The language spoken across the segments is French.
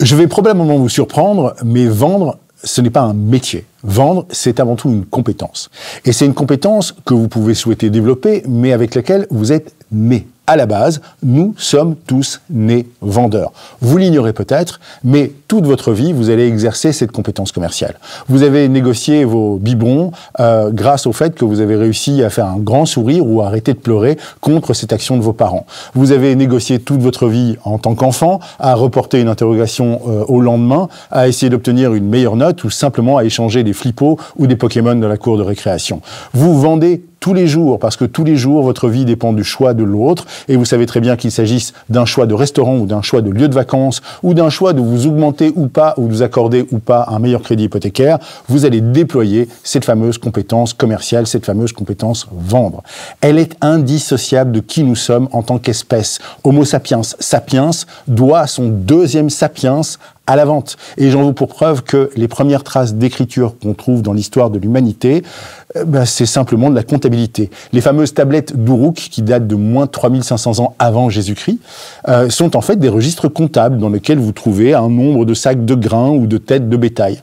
Je vais probablement vous surprendre, mais vendre, ce n'est pas un métier. Vendre, c'est avant tout une compétence. Et c'est une compétence que vous pouvez souhaiter développer, mais avec laquelle vous êtes né. À la base, nous sommes tous nés vendeurs. Vous l'ignorez peut-être, mais toute votre vie, vous allez exercer cette compétence commerciale. Vous avez négocié vos biberons grâce au fait que vous avez réussi à faire un grand sourire ou à arrêter de pleurer contre cette action de vos parents. Vous avez négocié toute votre vie en tant qu'enfant à reporter une interrogation au lendemain, à essayer d'obtenir une meilleure note ou simplement à échanger des flippos ou des Pokémon dans la cour de récréation. Vous vendez tous les jours, parce que tous les jours, votre vie dépend du choix de l'autre, et vous savez très bien qu'il s'agisse d'un choix de restaurant ou d'un choix de lieu de vacances, ou d'un choix de vous augmenter ou pas, ou de vous accorder ou pas un meilleur crédit hypothécaire, vous allez déployer cette fameuse compétence commerciale, cette fameuse compétence vendre. Elle est indissociable de qui nous sommes en tant qu'espèce. Homo sapiens sapiens doit son deuxième sapiens à la vente. Et j'en veux pour preuve que les premières traces d'écriture qu'on trouve dans l'histoire de l'humanité, c'est simplement de la comptabilité. Les fameuses tablettes d'Uruk, qui datent de moins de 3500 ans avant Jésus-Christ, sont en fait des registres comptables dans lesquels vous trouvez un nombre de sacs de grains ou de têtes de bétail.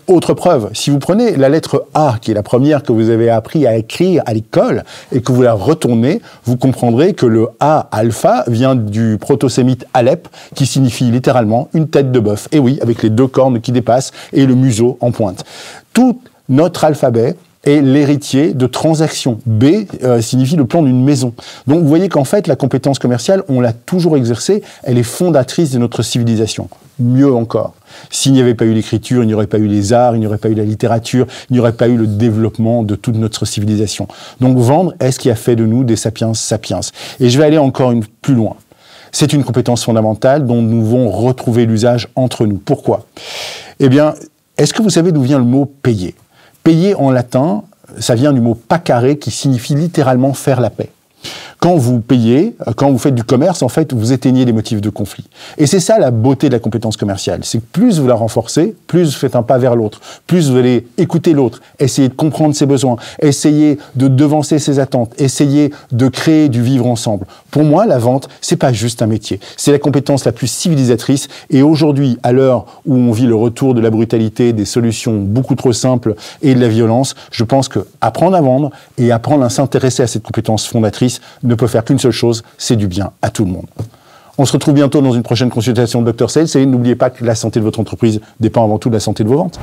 Autre preuve, si vous prenez la lettre A, qui est la première que vous avez appris à écrire à l'école, et que vous la retournez, vous comprendrez que le A alpha vient du proto-sémite Alep, qui signifie littéralement une tête de bœuf. Et oui, avec les deux cornes qui dépassent et le museau en pointe. Tout notre alphabet est l'héritier de transactions. B signifie le plan d'une maison. Donc vous voyez qu'en fait, la compétence commerciale, on l'a toujours exercée, elle est fondatrice de notre civilisation. Mieux encore, s'il n'y avait pas eu l'écriture, il n'y aurait pas eu les arts, il n'y aurait pas eu la littérature, il n'y aurait pas eu le développement de toute notre civilisation. Donc vendre est ce qui a fait de nous des sapiens sapiens. Et je vais aller encore plus loin. C'est une compétence fondamentale dont nous devons retrouver l'usage entre nous. Pourquoi ? Eh bien, est-ce que vous savez d'où vient le mot « payer » ? Payer en latin, ça vient du mot « pacare » qui signifie littéralement « faire la paix ». Quand vous payez, quand vous faites du commerce, en fait, vous éteignez les motifs de conflit. Et c'est ça la beauté de la compétence commerciale. C'est que plus vous la renforcez, plus vous faites un pas vers l'autre, plus vous allez écouter l'autre, essayer de comprendre ses besoins, essayer de devancer ses attentes, essayer de créer du vivre ensemble. Pour moi, la vente, c'est pas juste un métier. C'est la compétence la plus civilisatrice. Et aujourd'hui, à l'heure où on vit le retour de la brutalité, des solutions beaucoup trop simples et de la violence, je pense que apprendre à vendre et apprendre à s'intéresser à cette compétence fondatrice ne peut faire qu'une seule chose, c'est du bien à tout le monde. On se retrouve bientôt dans une prochaine consultation de Dr Sales et n'oubliez pas que la santé de votre entreprise dépend avant tout de la santé de vos ventes.